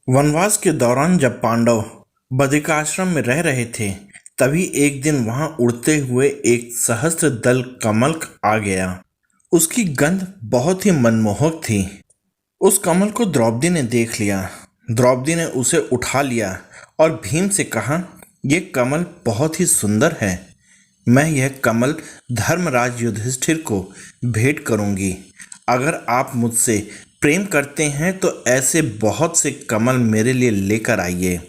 वनवास के दौरान जब पांडव बदरिकाश्रम में रह रहे थे, तभी एक दिन वहां उड़ते हुए एक सहस्त्र दल कमल आ गया। उसकी गंध बहुत ही मनमोहक थी। उस कमल को द्रौपदी ने देख लिया। द्रौपदी ने उसे उठा लिया और भीम से कहा, यह कमल बहुत ही सुंदर है। मैं यह कमल धर्मराज युधिष्ठिर को भेंट करूंगी। अगर आप मुझसे प्रेम करते हैं तो ऐसे बहुत से कमल मेरे लिए लेकर आइए।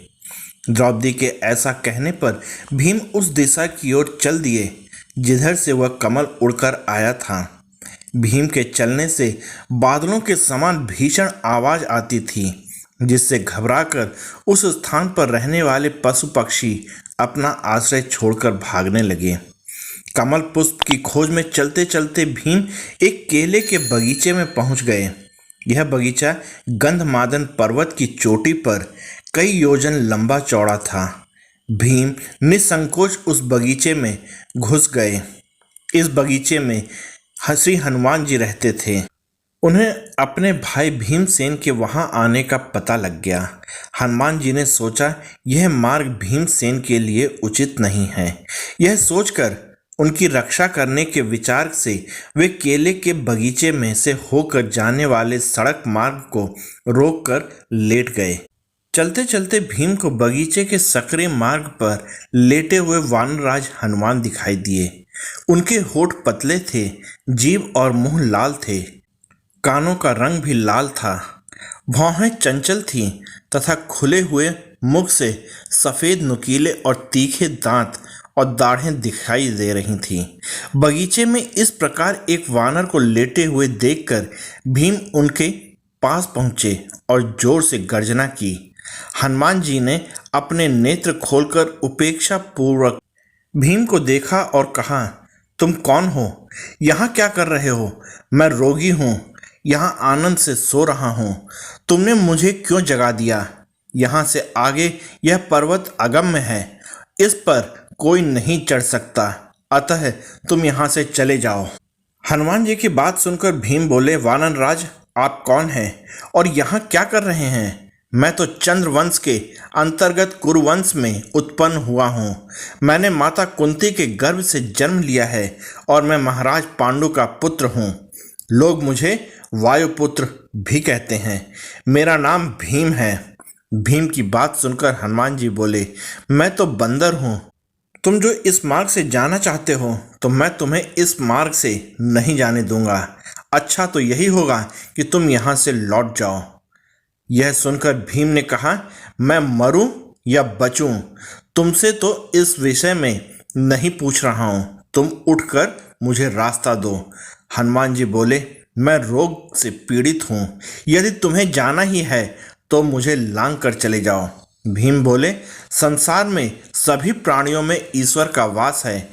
द्रौपदी के ऐसा कहने पर भीम उस दिशा की ओर चल दिए जिधर से वह कमल उड़कर आया था। भीम के चलने से बादलों के समान भीषण आवाज आती थी, जिससे घबराकर उस स्थान पर रहने वाले पशु पक्षी अपना आश्रय छोड़कर भागने लगे। कमल पुष्प की खोज में चलते चलते भीम एक केले के बगीचे में पहुंच गए। यह बगीचा गंधमादन पर्वत की चोटी पर कई योजन लंबा चौड़ा था। भीम निसंकोच उस बगीचे में घुस गए। इस बगीचे में श्री हनुमान जी रहते थे। उन्हें अपने भाई भीमसेन के वहां आने का पता लग गया। हनुमान जी ने सोचा, यह मार्ग भीमसेन के लिए उचित नहीं है। यह सोचकर उनकी रक्षा करने के विचार से वे केले के बगीचे में से होकर जाने वाले सड़क मार्ग को रोककर लेट गए। चलते चलते भीम को बगीचे के सकरे मार्ग पर लेटे हुए वानरराज हनुमान दिखाई दिए। उनके होठ पतले थे, जीभ और मुंह लाल थे, कानों का रंग भी लाल था। भौहें चंचल थीं तथा खुले हुए मुख से सफ़ेद नुकीले और तीखे दांत और दाढ़ें दिखाई दे रही थीं। बगीचे में इस प्रकार एक वानर को लेटे हुए देखकर भीम उनके पास पहुँचे और जोर से गर्जना की। हनुमान जी ने अपने नेत्र खोलकर उपेक्षा पूर्वक भीम को देखा और कहा, तुम कौन हो? यहाँ क्या कर रहे हो? मैं रोगी हूँ, यहाँ आनंद से सो रहा हूँ। तुमने मुझे क्यों जगा दिया? यहाँ से आगे यह पर्वत अगम्य है, इस पर कोई नहीं चढ़ सकता, अतः तुम यहाँ से चले जाओ। हनुमान जी की बात सुनकर भीम बोले, वानरराज, आप कौन हैं और यहाँ क्या कर रहे हैं? मैं तो चंद्रवंश के अंतर्गत कुरुवंश में उत्पन्न हुआ हूँ। मैंने माता कुंती के गर्भ से जन्म लिया है और मैं महाराज पांडु का पुत्र हूँ। लोग मुझे वायुपुत्र भी कहते हैं। मेरा नाम भीम है। भीम की बात सुनकर हनुमान जी बोले, मैं तो बंदर हूँ। तुम जो इस मार्ग से जाना चाहते हो तो मैं तुम्हें इस मार्ग से नहीं जाने दूंगा। अच्छा तो यही होगा कि तुम यहाँ से लौट जाओ। यह सुनकर भीम ने कहा, मैं मरूं या बचूं, तुमसे तो इस विषय में नहीं पूछ रहा हूँ। तुम उठकर मुझे रास्ता दो। हनुमान जी बोले, मैं रोग से पीड़ित हूँ। यदि तुम्हें जाना ही है तो मुझे लांग कर चले जाओ। भीम बोले, संसार में सभी प्राणियों में ईश्वर का वास है,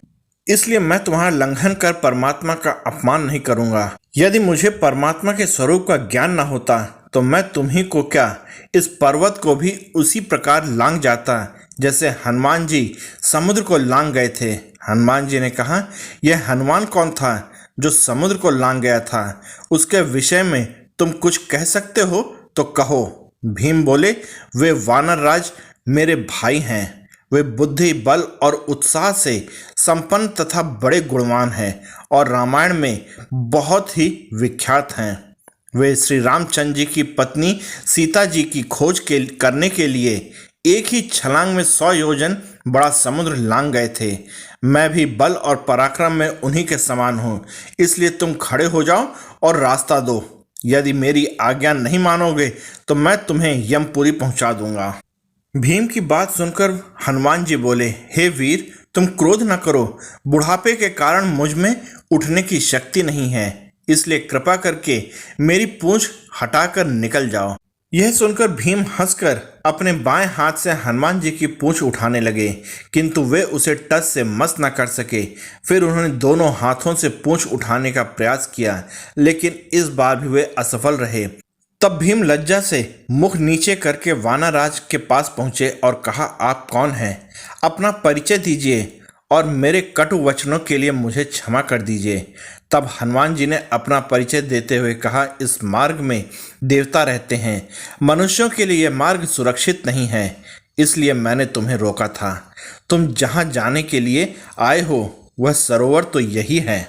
इसलिए मैं तुम्हारा लंघन कर परमात्मा का अपमान नहीं करूंगा। यदि मुझे परमात्मा के स्वरूप का ज्ञान न होता तो मैं तुम्ही को क्या, इस पर्वत को भी उसी प्रकार लांग जाता जैसे हनुमान जी समुद्र को लांग गए थे। हनुमान जी ने कहा, यह हनुमान कौन था जो समुद्र को लांग गया था? उसके विषय में तुम कुछ कह सकते हो तो कहो। भीम बोले, वे वानरराज मेरे भाई हैं। वे बुद्धि, बल और उत्साह से संपन्न तथा बड़े गुणवान हैं और रामायण में बहुत ही विख्यात हैं। वे श्री रामचंद्र जी की पत्नी सीता जी की खोज करने के लिए एक ही छलांग में 100 योजन बड़ा समुद्र लांग गए थे। मैं भी बल और पराक्रम में उन्हीं के समान हूँ, इसलिए तुम खड़े हो जाओ और रास्ता दो। यदि मेरी आज्ञा नहीं मानोगे तो मैं तुम्हें यमपुरी पहुंचा दूंगा। भीम की बात सुनकर हनुमान जी बोले, हे वीर, तुम क्रोध न करो। बुढ़ापे के कारण मुझ में उठने की शक्ति नहीं है, इसलिए कृपा करके मेरी पूंछ हटाकर निकल जाओ। यह सुनकर भीम हंसकर अपने बाएं हाथ से हनुमान जी की पूंछ उठाने लगे, किंतु वे उसे टस से मस न कर सके। फिर उन्होंने दोनों हाथों से पूंछ उठाने का प्रयास किया, लेकिन इस बार भी वे असफल रहे। तब भीम लज्जा से मुख नीचे करके वानरराज के पास पहुंचे और कहा, आप कौन हैं? अपना परिचय दीजिए और मेरे कटु वचनों के लिए मुझे क्षमा कर दीजिए। तब हनुमान जी ने अपना परिचय देते हुए कहा, इस मार्ग में देवता रहते हैं, मनुष्यों के लिए यह मार्ग सुरक्षित नहीं है, इसलिए मैंने तुम्हें रोका था। तुम जहाँ जाने के लिए आए हो वह सरोवर तो यही है।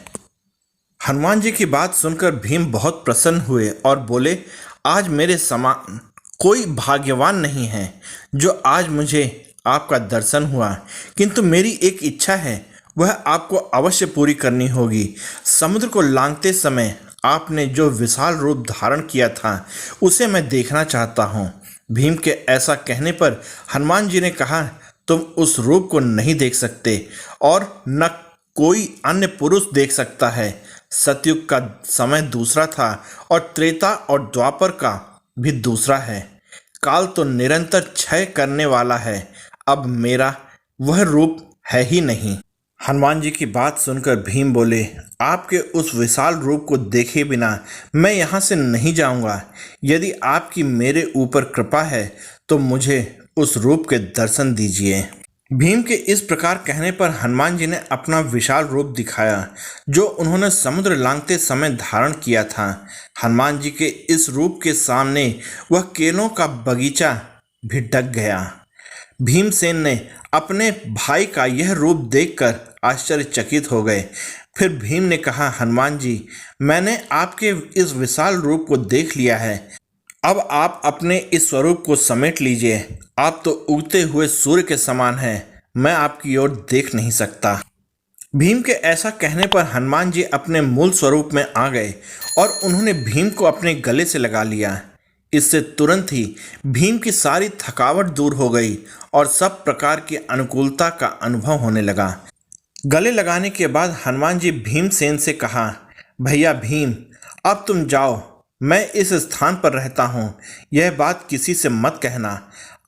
हनुमान जी की बात सुनकर भीम बहुत प्रसन्न हुए और बोले, आज मेरे समान कोई भाग्यवान नहीं है जो आज मुझे आपका दर्शन हुआ, किंतु मेरी एक इच्छा है, वह आपको अवश्य पूरी करनी होगी। समुद्र को लांघते समय आपने जो विशाल रूप धारण किया था उसे मैं देखना चाहता हूँ। भीम के ऐसा कहने पर हनुमान जी ने कहा, तुम उस रूप को नहीं देख सकते और न कोई अन्य पुरुष देख सकता है। सतयुग का समय दूसरा था और त्रेता और द्वापर का भी दूसरा है। काल तो निरंतर क्षय करने वाला है, अब मेरा वह रूप है ही नहीं। हनुमान जी की बात सुनकर भीम बोले, आपके उस विशाल रूप को देखे बिना मैं यहाँ से नहीं जाऊँगा। यदि आपकी मेरे ऊपर कृपा है तो मुझे उस रूप के दर्शन दीजिए। भीम के इस प्रकार कहने पर हनुमान जी ने अपना विशाल रूप दिखाया जो उन्होंने समुद्र लांघते समय धारण किया था। हनुमान जी के इस रूप के सामने वह केलों का बगीचा भी ढक गया। भीमसेन ने अपने भाई का यह रूप देखकर आश्चर्यचकित हो गए। फिर भीम ने कहा, हनुमान जी, मैंने आपके इस विशाल रूप को देख लिया है, अब आप अपने इस स्वरूप को समेट लीजिए। आप तो उगते हुए सूर्य के समान हैं, मैं आपकी ओर देख नहीं सकता। भीम के ऐसा कहने पर हनुमान जी अपने मूल स्वरूप में आ गए और उन्होंने भीम को अपने गले से लगा लिया। इससे तुरंत ही भीम की सारी थकावट दूर हो गई और सब प्रकार की अनुकूलता का अनुभव होने लगा। गले लगाने के बाद हनुमान जी भीमसेन से कहा, भैया भीम, अब तुम जाओ, मैं इस स्थान पर रहता हूँ, यह बात किसी से मत कहना।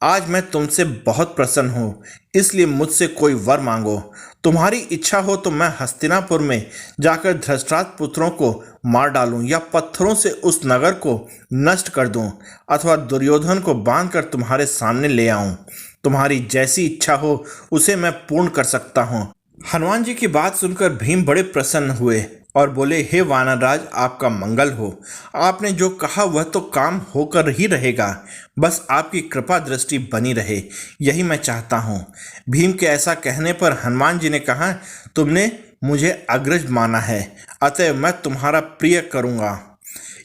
आज मैं तुमसे बहुत प्रसन्न हूँ, इसलिए मुझसे कोई वर मांगो। तुम्हारी इच्छा हो तो मैं हस्तिनापुर में जाकर धृतराष्ट्र पुत्रों को मार डालूं या पत्थरों से उस नगर को नष्ट कर दूं, अथवा दुर्योधन को बांधकर तुम्हारे सामने ले आऊं। तुम्हारी जैसी इच्छा हो उसे मैं पूर्ण कर सकता हूँ। हनुमान जी की बात सुनकर भीम बड़े प्रसन्न हुए और बोले, हे वानरराज, आपका मंगल हो। आपने जो कहा वह तो काम होकर ही रहेगा, बस आपकी कृपा दृष्टि बनी रहे, यही मैं चाहता हूँ। भीम के ऐसा कहने पर हनुमान जी ने कहा, तुमने मुझे अग्रज माना है, अतः मैं तुम्हारा प्रिय करूँगा।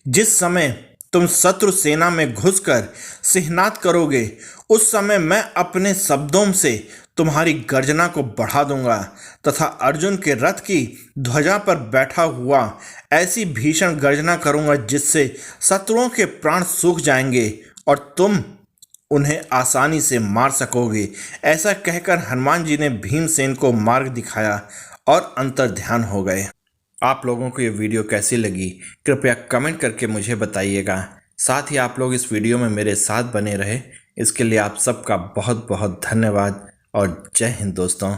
जिस समय तुम शत्रु सेना में घुसकर सिंहनाद करोगे, उस समय मैं अपने शब्दों से तुम्हारी गर्जना को बढ़ा दूंगा तथा अर्जुन के रथ की ध्वजा पर बैठा हुआ ऐसी भीषण गर्जना करूंगा जिससे शत्रुओं के प्राण सूख जाएंगे और तुम उन्हें आसानी से मार सकोगे। ऐसा कहकर हनुमान जी ने भीमसेन को मार्ग दिखाया और अंतर्ध्यान हो गए। आप लोगों को ये वीडियो कैसी लगी कृपया कमेंट करके मुझे बताइएगा। साथ ही आप लोग इस वीडियो में मेरे साथ बने रहे, इसके लिए आप सबका बहुत बहुत धन्यवाद और जय हिंद दोस्तों।